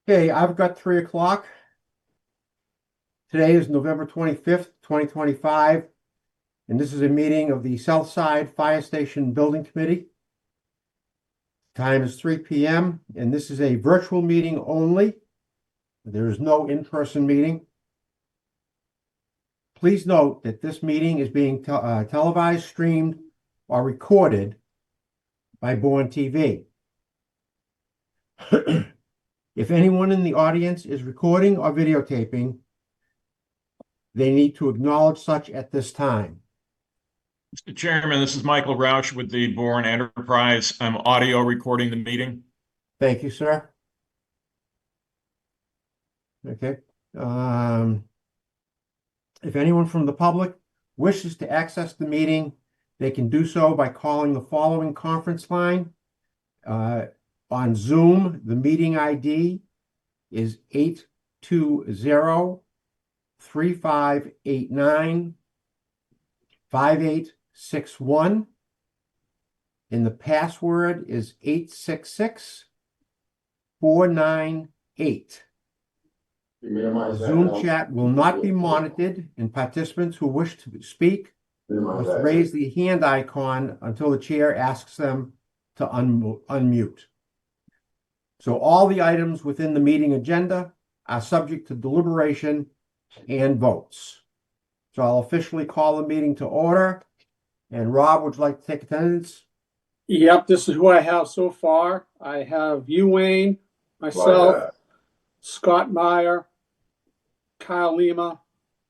Okay, I've got 3 o'clock. Today is November 25th, 2025, and this is a meeting of the South Side Fire Station Building Committee. Time is 3 p.m., and this is a virtual meeting only. There is no in-person meeting. Please note that this meeting is being televised, streamed, or recorded by Bourne TV. If anyone in the audience is recording or videotaping, they need to acknowledge such at this time. Mr. Chairman, this is Michael Rauch with the Bourne Enterprise. I'm audio recording the meeting. Thank you, sir. Okay. If anyone from the public wishes to access the meeting, they can do so by calling the following conference line. On Zoom, the meeting ID is 820-3589-5861. And the password is 866498. Zoom chat will not be monitored, and participants who wish to speak must raise the hand icon until the chair asks them to unmute. So all the items within the meeting agenda are subject to deliberation and votes. So I'll officially call the meeting to order. And Rob, would you like to take attendance? Yep, this is who I have so far. I have you, Wayne, myself, Scott Meyer, Kyle Lima,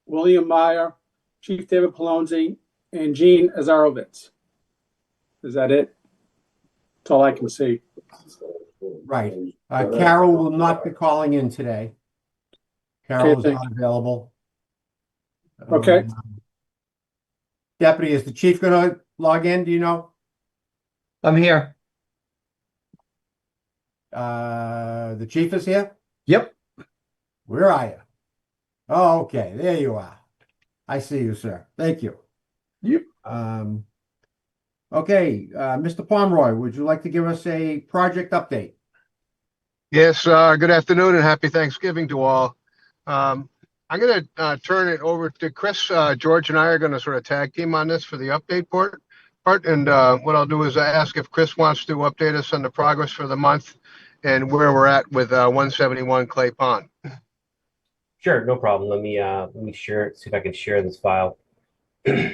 William Meyer, Chief David Palonzi, and Gene Azarovitz. Is that it? That's all I can see. Right. Carol will not be calling in today. Carol is not available. Okay. Deputy, is the chief going to log in? Do you know? I'm here. The chief is here? Yep. Where are you? Oh, okay. There you are. I see you, sir. Thank you. Yep. Okay. Mr. Pomeroy, would you like to give us a project update? Yes, good afternoon and happy Thanksgiving to all. I'm going to turn it over to Chris. George and I are going to sort of tag team on this for the update part. And what I'll do is ask if Chris wants to update us on the progress for the month and where we're at with 171 Clay Pond. Sure, no problem. Let me share it, see if I can share this file. Yeah.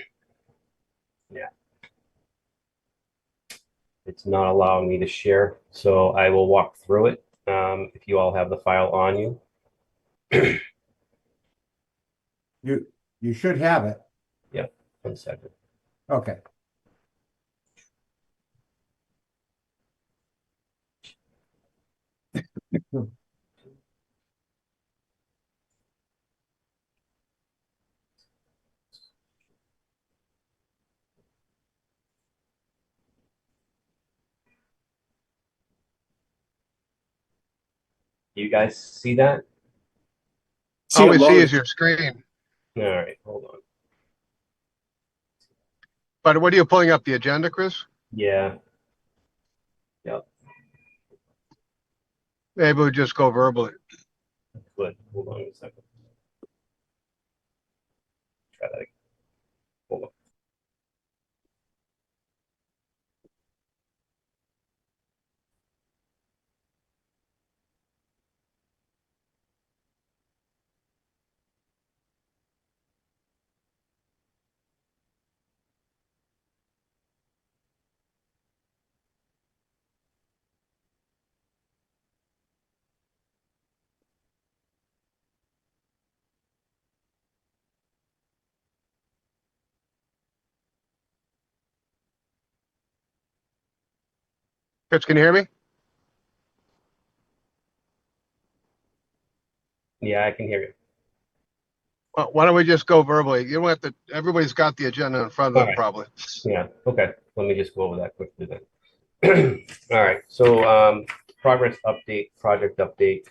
It's not allowing me to share, so I will walk through it. If you all have the file on you. You should have it. Yep, 1 second. Okay. You guys see that? All we see is your screen. All right, hold on. But what are you pulling up, the agenda, Chris? Yeah. Yep. Maybe we'll just go verbally. Good. Hold on a second. Try that again. Hold on. Chris, can you hear me? Yeah, I can hear you. Well, why don't we just go verbally? You don't have to, everybody's got the agenda in front of them, All right. probably. Yeah, okay. Let me just go over that quickly then. All right, so progress update, project update,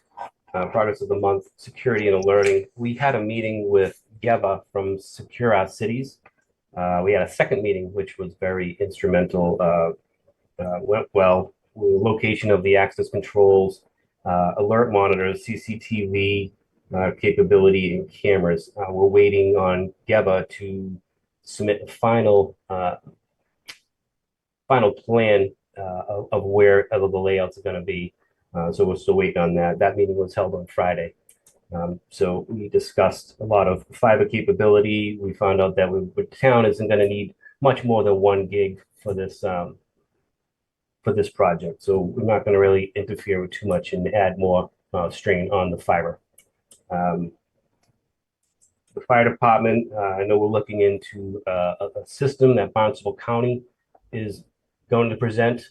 progress of the month, security and alerting. We had a meeting with Geva from Secure Our Cities. We had a second meeting, which was very instrumental, went well. Location of the access controls, alert monitors, CCTV capability, and cameras. We're waiting on GEBA to submit a final plan of where the layouts are going to be. So we're still waiting on that. That meeting was held on Friday. So we discussed a lot of fiber capability. We found out that the town isn't going to need much more than 1 gig for this project. So we're not going to really interfere with too much and add more strain on the fiber. The fire department, I know we're looking into a system that Barnstable County is going to present.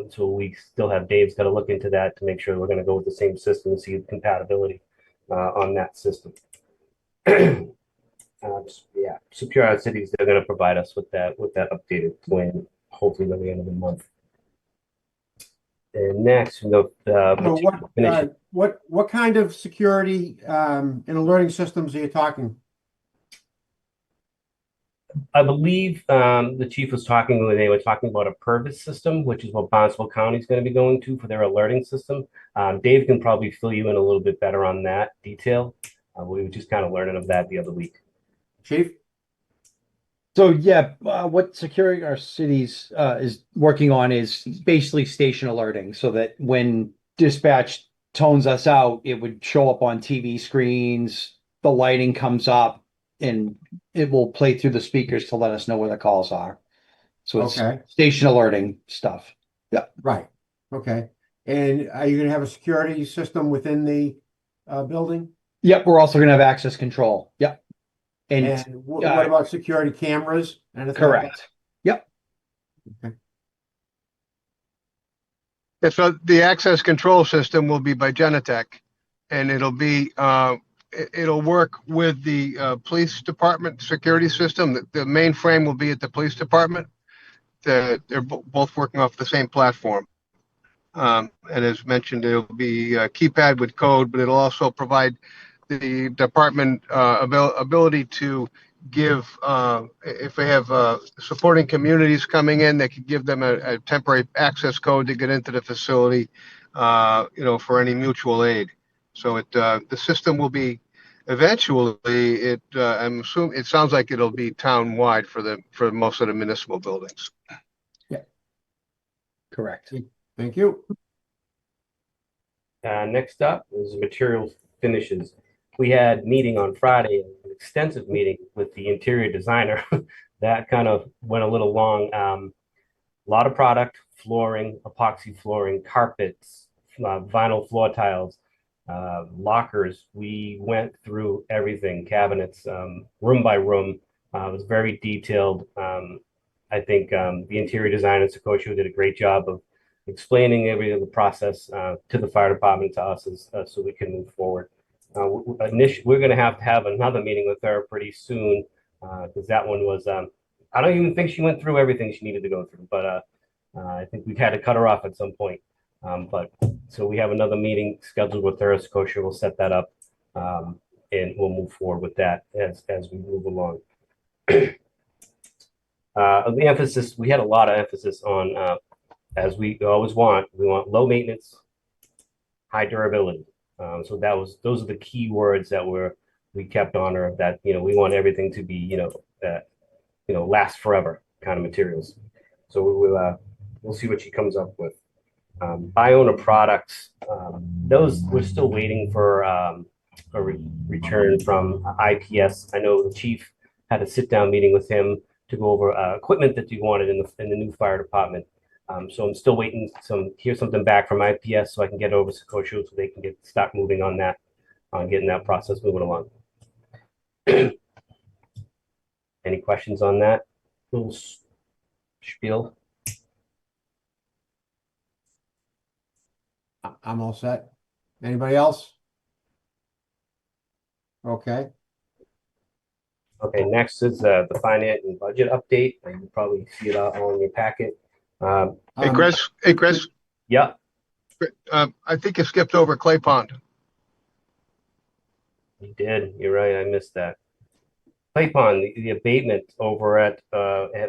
So we still have Dave's got to look into that to make sure we're going to go with the same system and see the compatibility on that system. Yeah, Secure Our Cities, they're going to provide us with that updated plan, hopefully by the end of the month. And next, So what kind of security and alerting systems are you talking? I believe the chief was talking when they were talking about a Purvis system, which is what Barnstable County is going to be going to for their alerting system. Dave can probably fill you in a little bit better on that detail. We were just kind of learning of that the other week. Chief? So yeah, what Securing Our Cities is working on is basically station alerting, so that when dispatch tones us out, it would show up on TV screens, the lighting comes up, and it will play through the speakers to let us know where the calls are. So it's station alerting stuff. Yeah. Right. Okay. And are you going to have a security system within the building? Yep. We're also going to have access control. Yep. And what about security cameras? Correct. Yep. Okay. Yeah, so the access control system will be by Genetec, and it'll work with the police department security system. The mainframe will be at the police department. They're both working off the same platform. And as mentioned, it'll be a keypad with code, but it'll also provide the department ability to give, if they have supporting communities coming in, they could give them a temporary access code to get into the facility, for any mutual aid. So the system will be eventually, I'm assuming, it sounds like it'll be town-wide for most of the municipal buildings. Yeah. Correct. Thank you. Next up is material finishes. We had a meeting on Friday, an extensive meeting with the interior designer. That kind of went a little long. A lot of product, flooring, epoxy flooring, carpets, vinyl floor tiles, lockers. We went through everything, cabinets, room by room. It was very detailed. I think the interior designer, Sakosho, did a great job of explaining every the process to the fire department, to us, so we can move forward. We're going to have another meeting with her pretty soon, because that one was, I don't even think she went through everything she needed to go through, but I think we've had to cut her off at some point. So we have another meeting scheduled with her. Scotia will set that up, and we'll move forward with that as we move along. The emphasis, we had a lot of emphasis on, as we always want, we want low maintenance, high durability. So those are the key words that we kept on her, that, we want everything to be, last forever kind of materials. So we'll see what she comes up with. Biona products, those we're still waiting for a return from IPS. I know the chief had a sit-down meeting with him to go over equipment that he wanted in the new fire department. So I'm still waiting hear something back from IPS so I can get over to Sakosho so they can start moving on that, on getting that process moving along. Any questions on that little spiel? I'm all set. Anybody else? Okay. Okay, next is the finance and budget update. You probably see it all in your packet. Hey, Chris. Yeah. I think you skipped over Clay Pond. You did. You're right. I missed that. Clay Pond, the abatement over at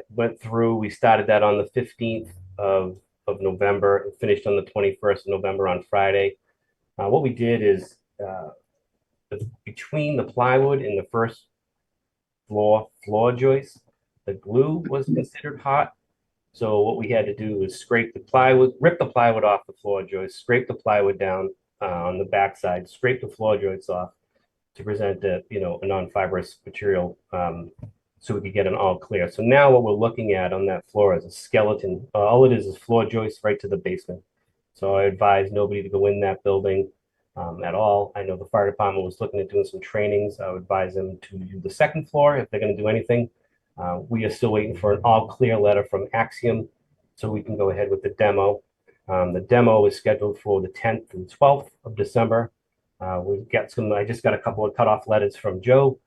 went through. We started that on the 15th of November and finished on the 21st of November on Friday. What we did is between the plywood and the first floor joist, the glue was considered hot. So what we had to do was scrape the plywood, rip the plywood off the floor joist, scrape the plywood down on the backside, scrape the floor joists off to present a non-fibrous material, so we could get an all clear. So now what we're looking at on that floor is a skeleton. All it is floor joists right to the basement. So I advise nobody to go in that building at all. I know the fire department was looking at doing some trainings. I would advise them to do the second floor if they're going to do anything. We are still waiting for an all clear letter from Axiom so we can go ahead with the demo. The demo is scheduled for the 10th and 12th of December. I just got a couple of cutoff letters from Joe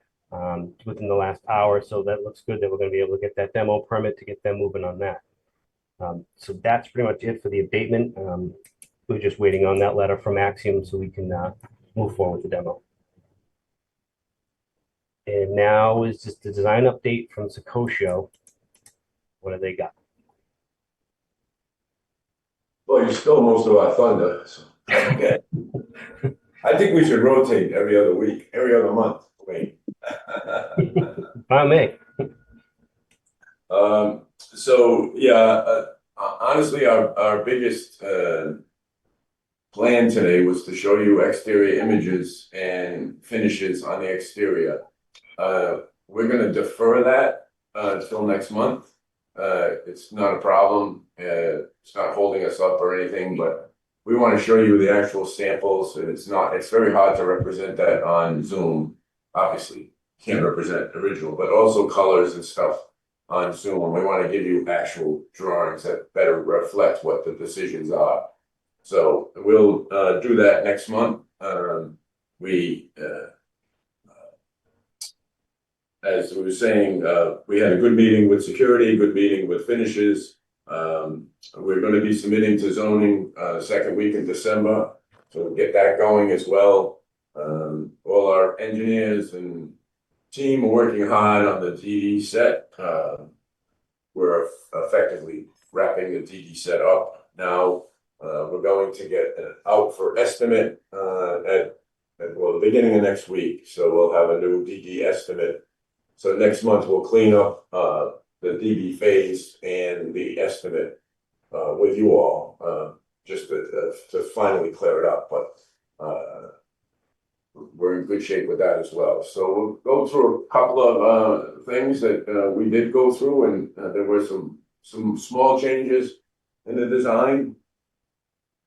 within the last hour, so that looks good that we're going to be able to get that demo permit to get them moving on that. So that's pretty much it for the abatement. We're just waiting on that letter from Axiom so we can move forward with the demo. And now is just the design update from Secotio. What have they got? Well, you stole most of our thunder, so okay. I think we should rotate every other week, every other month, wait. By me. So yeah, honestly, our biggest plan today was to show you exterior images and finishes on the exterior. We're gonna defer that until next month. It's not a problem. It's not holding us up or anything, but we want to show you the actual samples. It's very hard to represent that on Zoom. Obviously, can't represent original, but also colors and stuff on Zoom. We want to give you actual drawings that better reflect what the decisions are. So we'll do that next month. As we were saying, we had a good meeting with security, good meeting with finishes. We're going to be submitting to zoning second week in December, so we'll get that going as well. All our engineers and team are working hard on the DD set. We're effectively wrapping the DD set up now. We're going to get out for estimate at the beginning of next week, so we'll have a new DD estimate. So next month we'll clean up the DD phase and the estimate with you all, just to finally clear it up. But we're in good shape with that as well. So we'll go through a couple of things that we did go through, and there were some small changes in the design.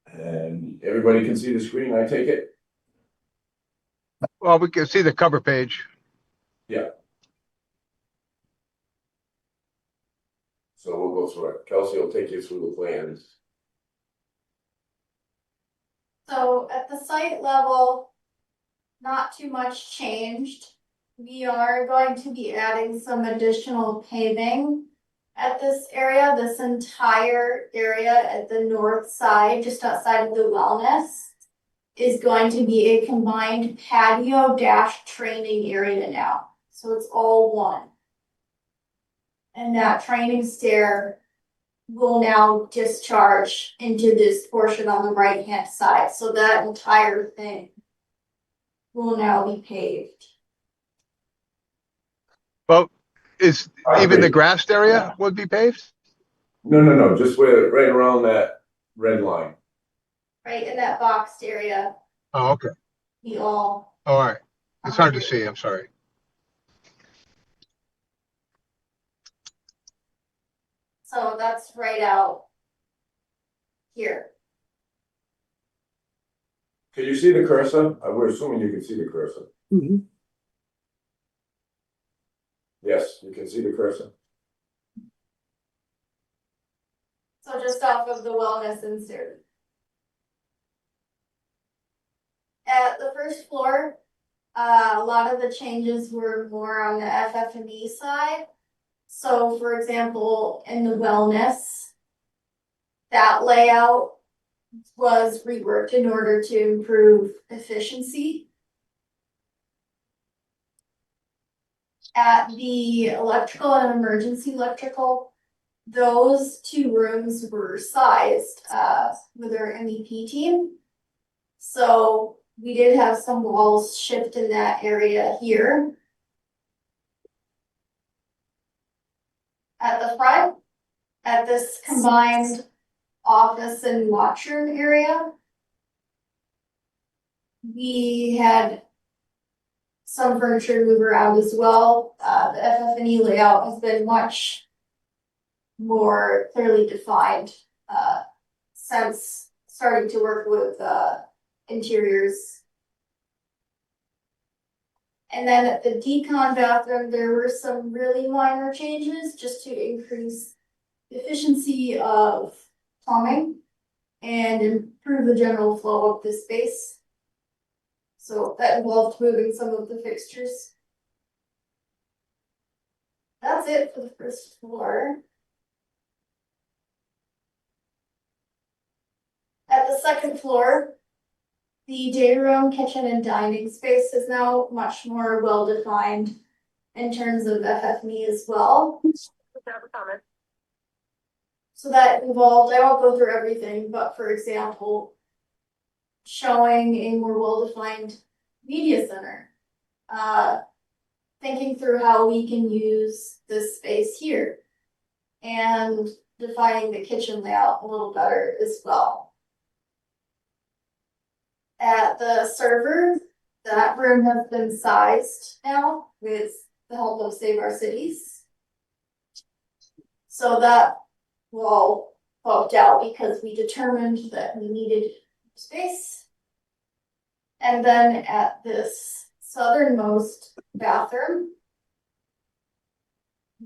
And everybody can see the screen, I take it? Well, we can see the cover page. Yeah. So we'll go through it. Kelsey will take you through the plans. So at the site level, not too much changed. We are going to be adding some additional paving at this area. This entire area at the north side, just outside of the wellness, is going to be a combined patio dash training area now. So it's all one. And that training stair will now discharge into this portion on the right-hand side. So that entire thing will now be paved. Well, is even the grassed area would be paved? No, just right around that red line. Right in that boxed area, Oh, okay. we all. All right. It's hard to see. I'm sorry. So that's right out here. Can you see the cursor? We're assuming you can see the cursor. Mm-hmm. Yes, you can see the cursor. So just off of the wellness insert. At the first floor, a lot of the changes were more on the FF&E side. So for example, in the wellness, that layout was reworked in order to improve efficiency. At the electrical and emergency electrical, those two rooms were sized with our MEP team. So we did have some walls shift in that area here. At the front, at this combined office and watchroom area, we had some furniture move around as well. The FF&E layout has been much more clearly defined since starting to work with interiors. And then at the decon bathroom, there were some really minor changes just to increase efficiency of plumbing and improve the general flow of the space. So that involved moving some of the fixtures. That's it for the first floor. At the second floor, the day room, kitchen, and dining space is now much more well-defined in terms of FF&E as well. So that involved, I won't go through everything, but for example, showing a more well-defined media center. Thinking through how we can use this space here and defining the kitchen layout a little better as well. At the server, that room has been sized now with the help of Save Our Cities. So that wall popped out because we determined that we needed space. And then at this southernmost bathroom,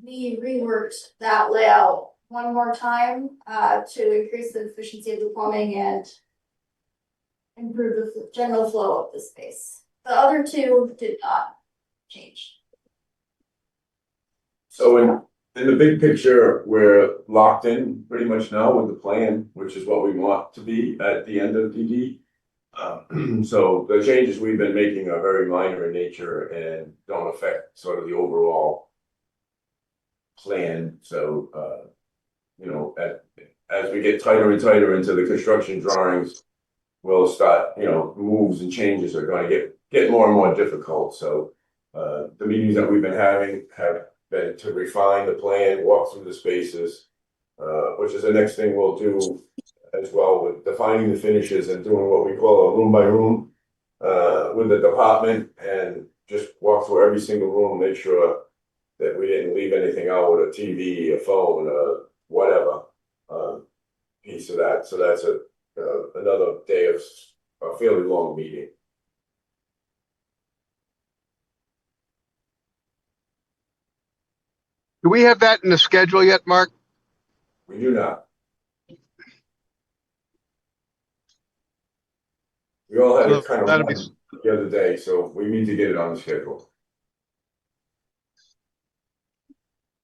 we reworked that layout one more time to increase the efficiency of the plumbing and improve the general flow of the space. The other two did not change. So in the big picture, we're locked in pretty much now with the plan, which is what we want to be at the end of DD. So the changes we've been making are very minor in nature and don't affect sort of the overall plan. So, you know, as we get tighter and tighter into the construction drawings, we'll start, you know, moves and changes are going to get more and more difficult. So the meetings that we've been having have been to refine the plan, walk through the spaces, which is the next thing we'll do as well with defining the finishes and doing what we call a room by room with the department, and just walk through every single room, make sure that we didn't leave anything out with a TV, a phone, whatever piece of that. So that's another day of a fairly long meeting. Do we have that in the schedule yet, Mark? We do not. We all had it kind of That'll be the other day, so we need to get it on the schedule.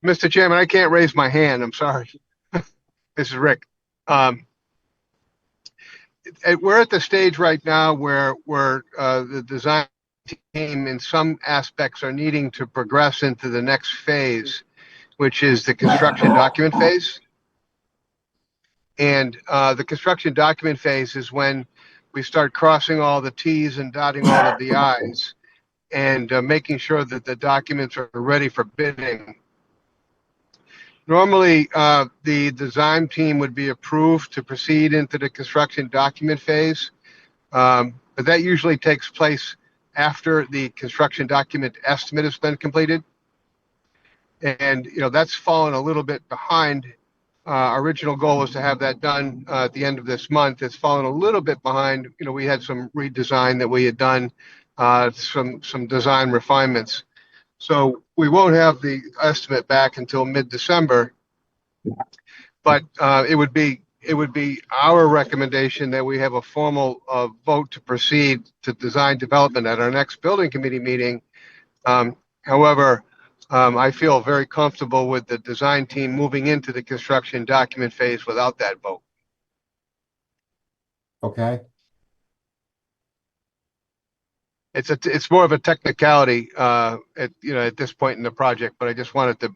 Mr. Chairman, I can't raise my hand. I'm sorry. This is Rick. We're at the stage right now where the design team in some aspects are needing to progress into the next phase, which is the construction document phase. And the construction document phase is when we start crossing all the T's and dotting all of the I's and making sure that the documents are ready for bidding. Normally, the design team would be approved to proceed into the construction document phase, but that usually takes place after the construction document estimate has been completed. And, you know, that's fallen a little bit behind. Our original goal was to have that done at the end of this month. It's fallen a little bit behind. You know, we had some redesign that we had done, some design refinements. So we won't have the estimate back until mid-December, but it would be our recommendation that we have a formal vote to proceed to design development at our next building committee meeting. However, I feel very comfortable with the design team moving into the construction document phase without that vote. Okay, It's more of a technicality at this point in the project, but I just wanted to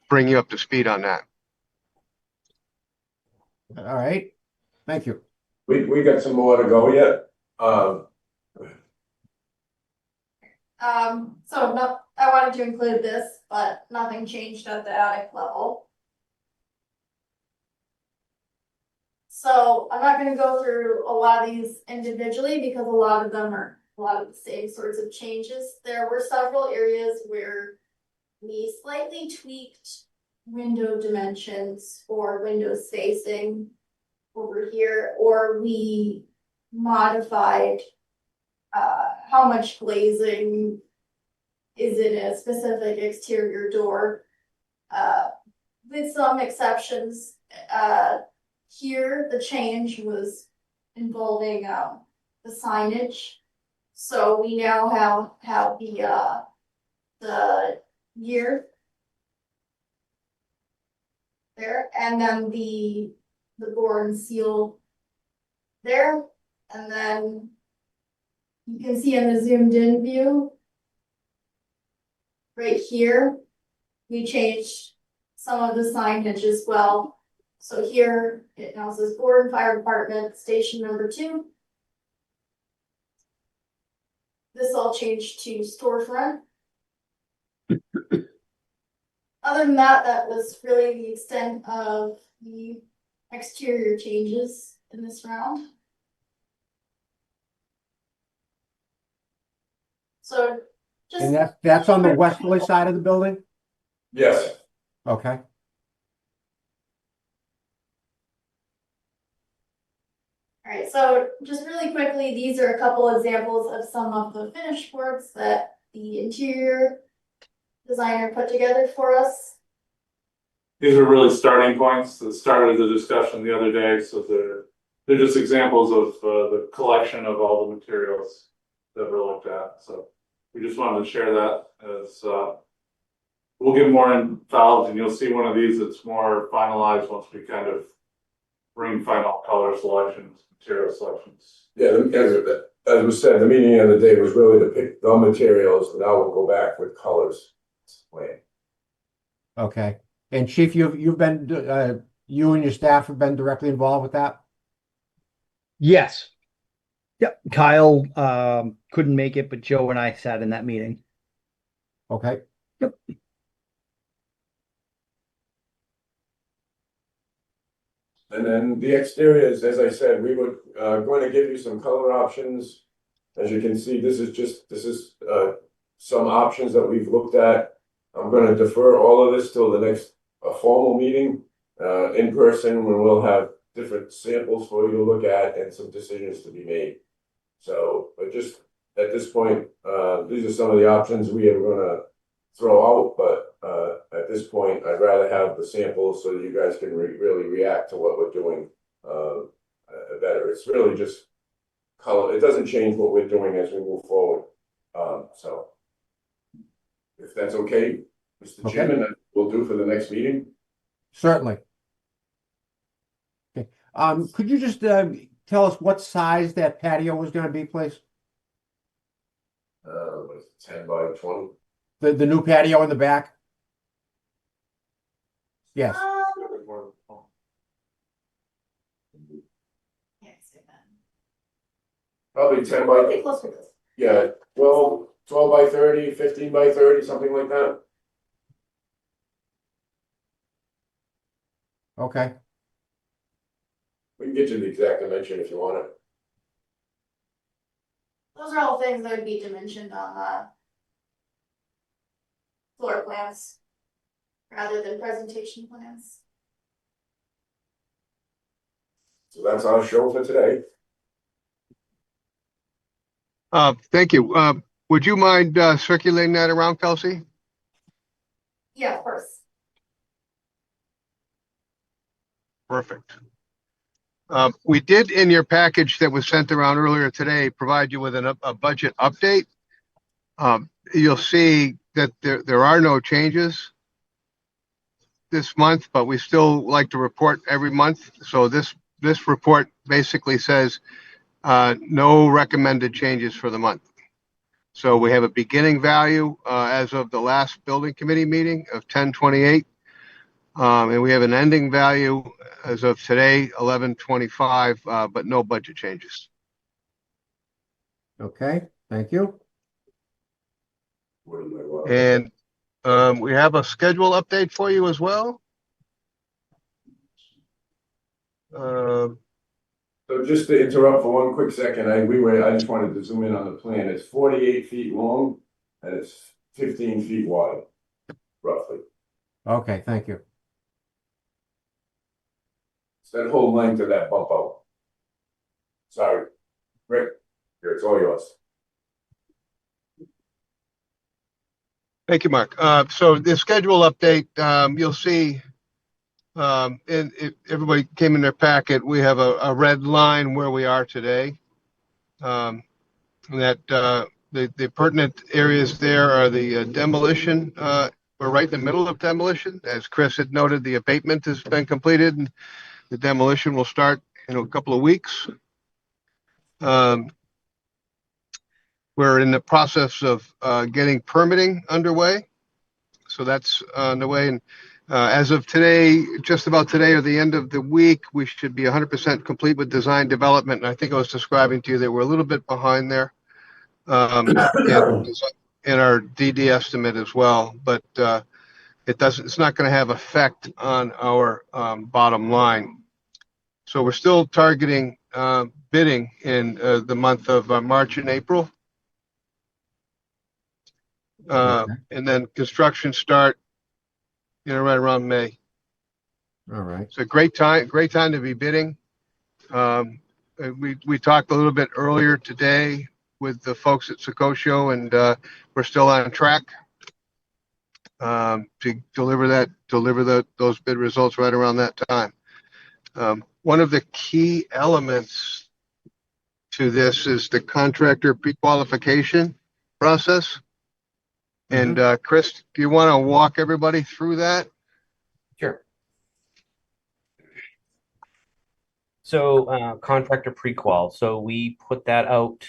bring you up to speed on that. all right, thank you. we got some more to go yet. So no, I wanted to include this, but nothing changed at the attic level. So I'm not gonna go through a lot of these individually because a lot of them are a lot of the same sorts of changes. There were several areas where we slightly tweaked window dimensions or window spacing over here, or we modified how much glazing is in a specific exterior door. With some exceptions, here the change was involving the signage. So we now have the year there, and then the Bourne seal there, and then you can see in the zoomed in view right here, we changed some of the signage as well. So here it now says Bourne Fire Department Station number 2. This all changed to storefront. Other than that, that was really the extent of the exterior changes in this round. So just. And that's on the westerly side of the building? Yes, Okay. All right, so just really quickly, these are a couple examples of some of the finish works that the interior designer put together for us. These are really starting points that started the discussion the other day, so they're just examples of the collection of all the materials that were looked at. So we just wanted to share that as we'll get more involved, and you'll see one of these that's more finalized once we kind of bring final color selections, material selections. yeah, as was said, the meeting the other day was really to pick the materials, and now we'll go back with colors. Plan. Okay. And Chief, you've been you and your staff have been directly involved with that? Yes. Yep. Kyle couldn't make it, but Joe and I sat in that meeting. Okay. Yep. And then the exteriors, as I said, we were going to give you some color options. As you can see, this is some options that we've looked at. I'm going to defer all of this till the next formal meeting in person, when we'll have different samples for you to look at and some decisions to be made. So, but just at this point, these are some of the options we are going to throw out, but at this point, I'd rather have the samples so that you guys can really react to what we're doing better. It's really just color. It doesn't change what we're doing as we move forward. So if that's okay, Mr. Chairman, that we'll do for the next meeting. Certainly. Okay. Could you just tell us what size that patio was going to be, please? What is it, 10 by 20? The new patio in the back? Yes. Can't say that. Probably 10 Pretty by, close to this. yeah, 12 by 30, 15 by 30, something like that. Okay. We can get you the exact dimension if you want it. Those are all things that would be dimensioned on the floor plans rather than presentation plans. So that's our show for today. Thank you. Would you mind circulating that around, Kelsey? Yeah, of course. Perfect. We did, in your package that was sent around earlier today, provide you with a budget update. You'll see that there are no changes this month, but we still like to report every month. So this report basically says no recommended changes for the month. So we have a beginning value as of the last building committee meeting of 1028. And we have an ending value as of today, 1125, but no budget changes. Okay, thank you. And we have a schedule update for you as well. So just to interrupt for one quick second, I just wanted to zoom in on the plan. It's 48 feet long and it's 15 feet wide, roughly. Okay, thank you. It's that whole length of that bump out. Sorry, Rick, here, it's all yours. Thank you, Mark. So the schedule update, you'll see, and if everybody came in their packet, we have a red line where we are today. That the pertinent areas there are the demolition. We're right in the middle of demolition. As Chris had noted, the abatement has been completed and the demolition will start in a couple of weeks. We're in the process of getting permitting underway. So that's underway. And as of today, just about today or the end of the week, we should be 100% complete with design development. And I think I was describing to you that we're a little bit behind there in our DD estimate as well. But it's not going to have effect on our bottom line. So we're still targeting bidding in the month of March and April. And then construction start, right around May. All right. It's a great time to be bidding. We talked a little bit earlier today with the folks at Secotio, and we're still on track to deliver those bid results right around that time. One of the key elements to this is the contractor pre-qualification process. And Chris, do you want to walk everybody through that? Sure. So contractor pre-qual. So we put that out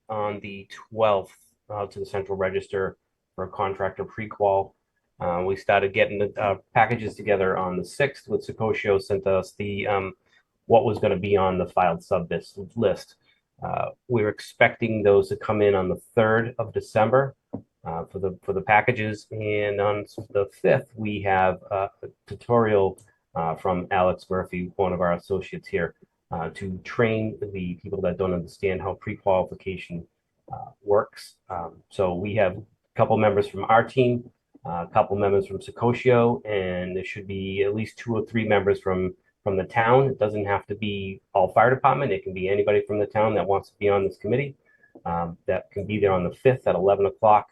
on the 12th to the Central Register for contractor pre-qual. We started getting the packages together on the 6th with Secotio sent us the what was going to be on the filed sub list. We're expecting those to come in on the 3rd of December. For the packages, and on the 5th we have a tutorial from Alex Murphy, one of our associates here, to train the people that don't understand how pre-qualification works. So we have a couple members from our team, a couple members from Secotio, and there should be at least 2 or 3 members from the town. It doesn't have to be all fire department. It can be anybody from the town that wants to be on this committee. That can be there on the 5th at 11 o'clock.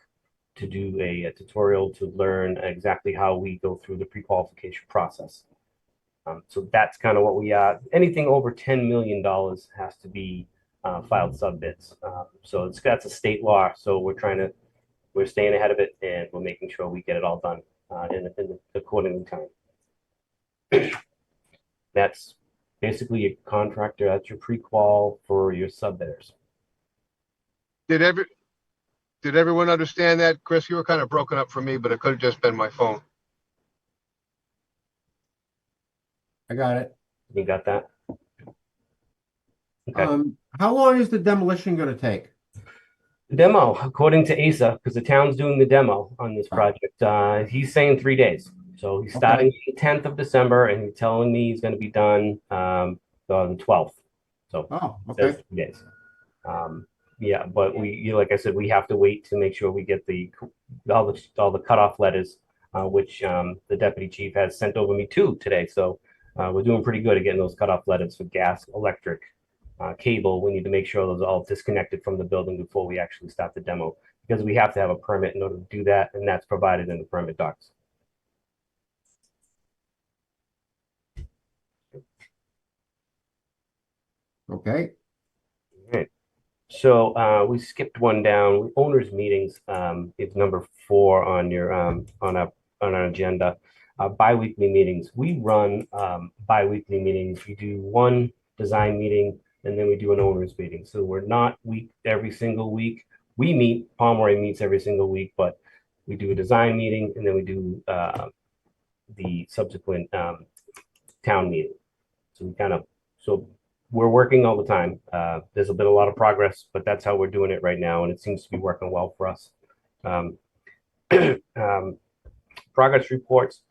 To do a tutorial to learn exactly how we go through the pre-qualification process. So that's kind of what we are. Anything over $10 million has to be filed sub bids. So that's a state law. So we're staying ahead of it, and we're making sure we get it all done in according to time. That's basically a contractor. That's your pre-qual for your sub bidders. Did everyone understand that? Chris, you were kind of broken up for me, but it could have just been my phone. I got it. You got that? Okay. How long is the demolition going to take? Demo, according to Asa, because the town's doing the demo on this project, he's saying 3 days. So he's starting the 10th of December, and he's telling me he's going to be done on the 12th. So okay. 3 days. Yeah, but like I said, we have to wait to make sure we get all the cutoff letters, which the deputy chief has sent over me today. So we're doing pretty good at getting those cutoff letters for gas, electric, cable. We need to make sure those are all disconnected from the building before we actually start the demo, because we have to have a permit in order to do that, and that's provided in the permit docs. Okay. All right. So we skipped one down. Owners meetings is number 4 on your on our agenda. Bi-weekly meetings. We run bi-weekly meetings. We do one design meeting, and then we do an owners meeting. So we're not every single week. We meet. Pomeroy meets every single week, but we do a design meeting, and then we do the subsequent town meeting. So we're working all the time. There's been a lot of progress, but that's how we're doing it right now, and it seems to be working well for us. Progress reports.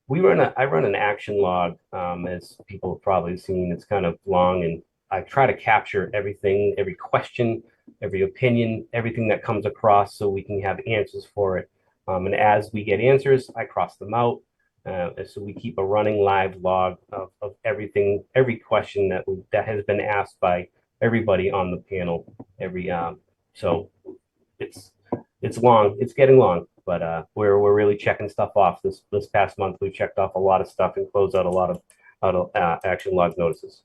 I run an action log, as people have probably seen. It's kind of long, and I try to capture everything, every question, every opinion, everything that comes across, so we can have answers for it. And as we get answers, I cross them out. So we keep a running live log of everything, every question that has been asked by everybody on the panel. So it's long. It's getting long, but we're really checking stuff off. This past month, we checked off a lot of stuff and closed out a lot of action log notices.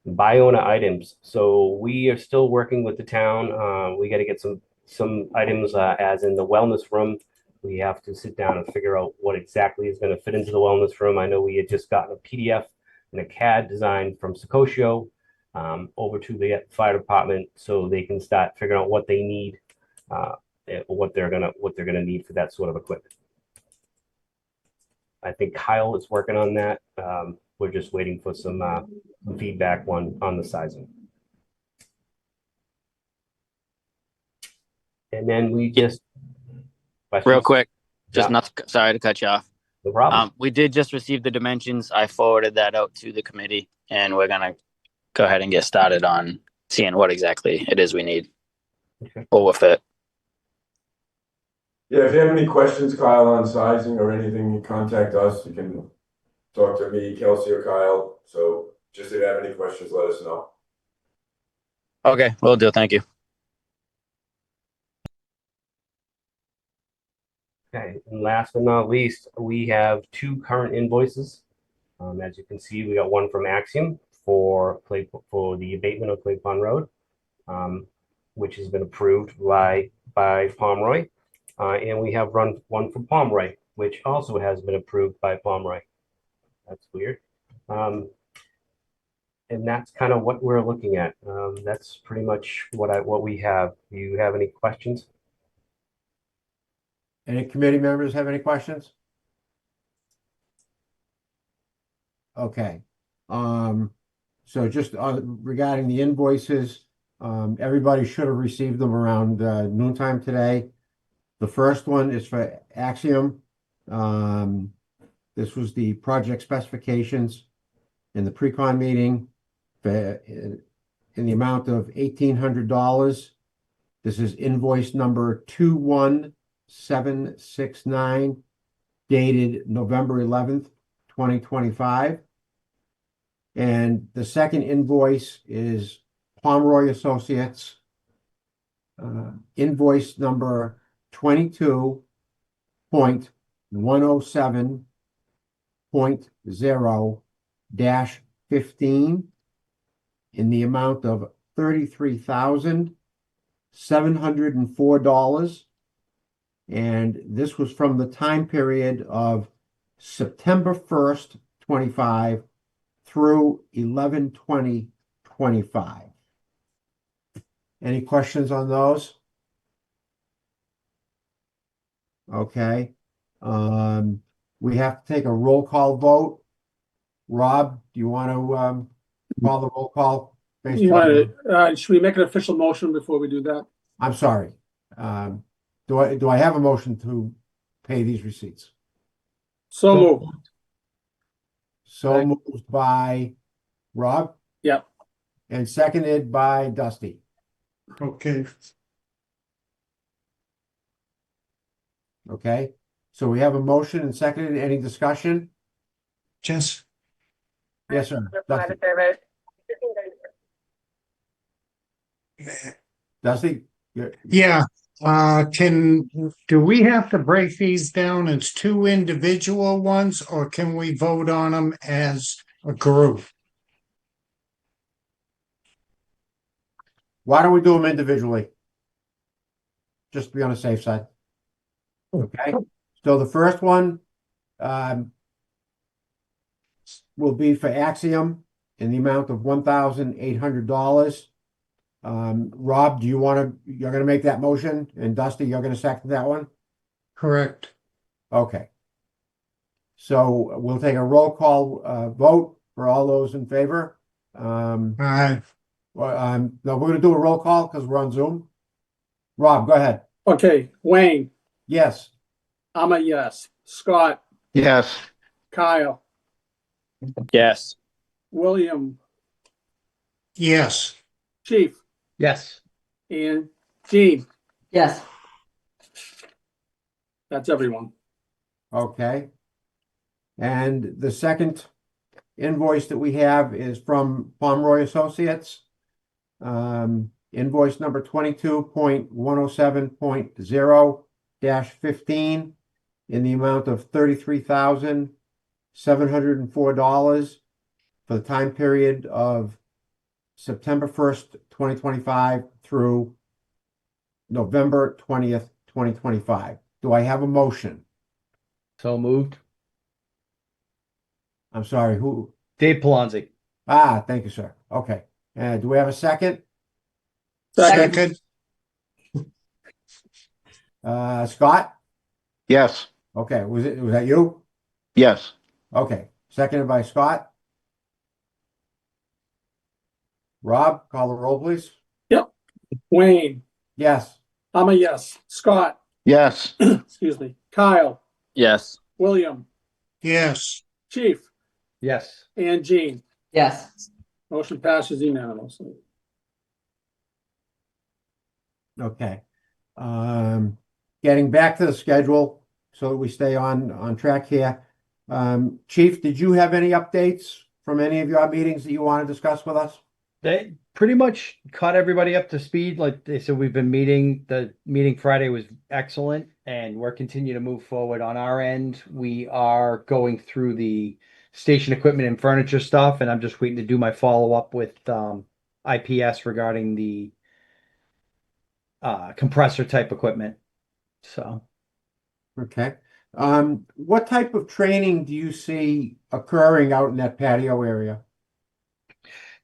Biona items. So we are still working with the town. We got to get some items, as in the wellness room. We have to sit down and figure out what exactly is going to fit into the wellness room. I know we had just gotten a PDF and a CAD design from Secotio over to the fire department, so they can start figuring out what they need, what they're gonna need for that sort of equipment. I think Kyle is working on that. We're just waiting for some feedback on the sizing. And then we just Real quick, just Yeah. not sorry to cut you off. No problem. We did just receive the dimensions. I forwarded that out to the committee, and we're gonna go ahead and get started on seeing what exactly it is we need. Okay. Or will fit. Yeah, if you have any questions, Kyle, on sizing or anything, you contact us. You can talk to me, Kelsey, or Kyle. So just if you have any questions, let us know. Okay, will do. Thank you. Okay, and last but not least, we have 2 current invoices. As you can see, we got one from Axiom for the abatement of Clay Pond Road, which has been approved by Pomeroy, and we have one from Pomeroy, which also has been approved by Pomeroy. That's weird, and that's kind of what we're looking at. That's pretty much what we have. Do you have any questions? Any committee members have any questions? Okay. So just regarding the invoices, everybody should have received them around noontime today. The first one is for Axiom. This was the project specifications in the pre-con meeting in the amount of $1,800. This is invoice number 21769, dated November 11th, 2025. And the second invoice is Pomeroy Associates, invoice number 22.107.0-15 in the amount of $33,704. And this was from the time period of September 1st, 25 through 11/20/25. Any questions on those? Okay. We have to take a roll call vote. Rob, do you want to call the roll call? Should we make an official motion before we do that? I'm sorry. Do I have a motion to pay these receipts? So moved. So moved by Rob? Yep. And seconded by Dusty. Okay, Okay, so we have a motion and seconded. Any discussion? Jess, Yes, sir. Dusty? Dusty? yeah, do we have to break these down as 2 individual ones, or can we vote on them as a group? Why don't we do them individually? Just to be on the safe side. Okay, so the first one will be for Axiom in the amount of $1,800. Rob, you're gonna make that motion, and Dusty, you're gonna second that one? Correct. Okay. So we'll take a roll call vote for all those in favor. Aye. No, we're gonna do a roll call because we're on Zoom. Rob, go ahead. Okay, Wayne, Yes. I'm a yes. Scott, Yes. Kyle, Yes. William, Yes. Chief, Yes. and Gene. Yes. That's everyone. Okay. And the second invoice that we have is from Pomeroy Associates. Invoice number 22.107.0-15 in the amount of $33,704 for the time period of September 1st, 2025 through November 20th, 2025. Do I have a motion? So moved. I'm sorry, who? Dave Palazzi. Thank you, sir. Okay. Do we have a second? Second. Scott? Yes. Okay, was that you? Yes. Okay, seconded by Scott. Rob, call the roll, please. Wayne, Yes. I'm a yes. Scott, Yes. excuse me. Kyle, Yes. William, Yes. Chief, Yes. and Gene. Yes. Motion passes unanimously. Okay. Getting back to the schedule so that we stay on track here. Chief, did you have any updates from any of your meetings that you want to discuss with us? They pretty much caught everybody up to speed. Like they said, we've been meeting. The meeting Friday was excellent, and we're continuing to move forward on our end. We are going through the station equipment and furniture stuff, and I'm just waiting to do my follow-up with IPS regarding the compressor type equipment. So Okay. What type of training do you see occurring out in that patio area?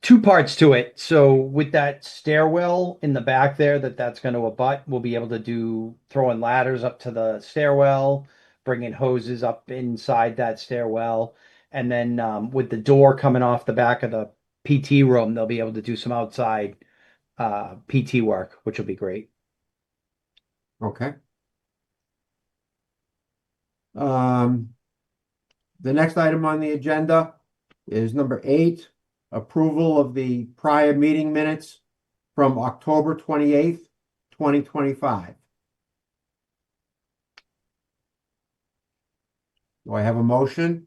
two parts to it. So with that stairwell in the back there that's going to abut, we'll be able to do throwing ladders up to the stairwell, bringing hoses up inside that stairwell. And then with the door coming off the back of the PT room, they'll be able to do some outside PT work, which will be great. Okay. The next item on the agenda is number 8, approval of the prior meeting minutes from October 28th, 2025. Do I have a motion?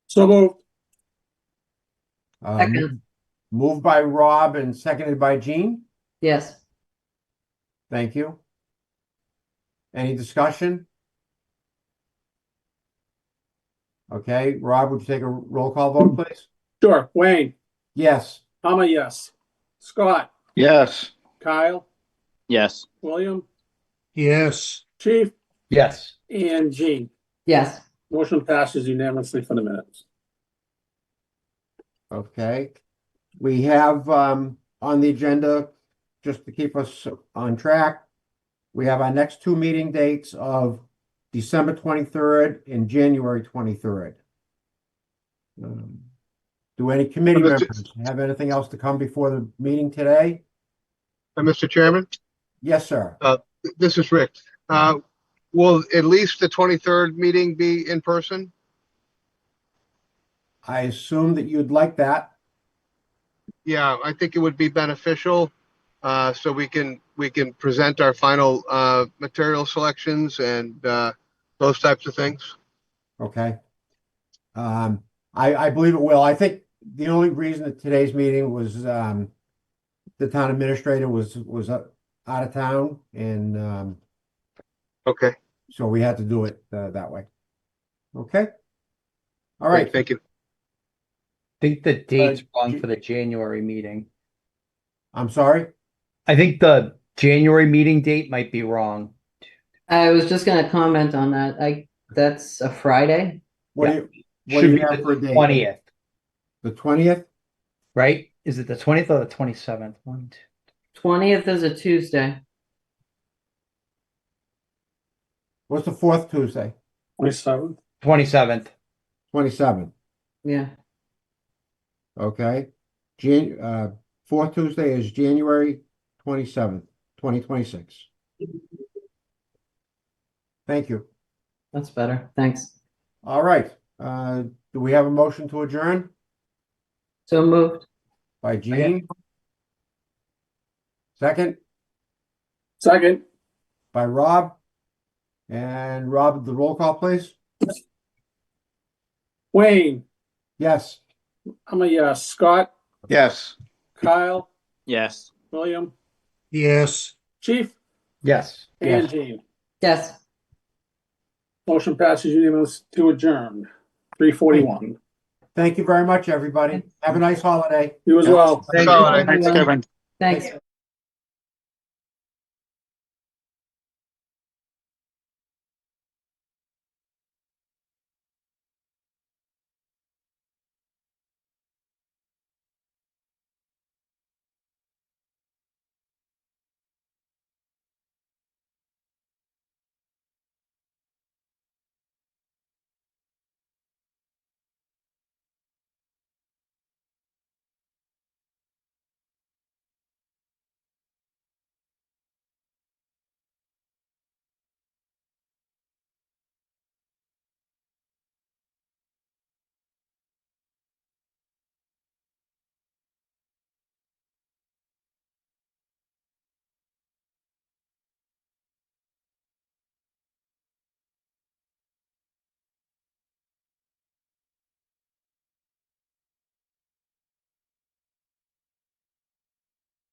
So moved. Second. Moved by Rob and seconded by Gene. Yes. Thank you. Any discussion? Okay, Rob, would you take a roll call vote, please? Sure. Wayne, Yes. I'm a yes. Scott, Yes. Kyle, Yes. William, Yes. Chief, Yes. and Gene. Yes. Motion passes unanimously for the minutes. Okay. We have on the agenda, just to keep us on track, we have our next 2 meeting dates of December 23rd and January 23rd. Do any committee members have anything else to come before the meeting today? Mr. Chairman, Yes, sir. this is Rick. Will at least the 23rd meeting be in person? I assume that you'd like that. Yeah, I think it would be beneficial, so we can present our final material selections and those types of things. Okay. I believe it will. I think the only reason that today's meeting was the town administrator was out of town, and Okay. so we had to do it that way. Okay. All right. Great, thank you. I think the date's wrong G- for the January meeting. I'm sorry. I think the January meeting date might be wrong. I was just gonna comment on that. That's a Friday. What Yeah. do you Should be have for a the date? 20th, The 20th? right? Is it the 20th or the 27th? 20th is a Tuesday. What's the 4th Tuesday? 27th. 27th. 27th, Yeah. okay? Fourth Tuesday is January 27th, 2026. Thank you. That's better. Thanks. All right, do we have a motion to adjourn So moved. by Jean? Second Second, by Rob. And Rob, the roll call, please. Wayne, Yes. I'm a yes. Scott, Yes. Kyle, Yes. William, Yes. Chief, Yes. and Yes. Jean. Yes. Motion passes unanimous to adjourn. 3:41. Thank you very much, everybody. Have a nice holiday. You as well. Thanks, holiday. Thanks.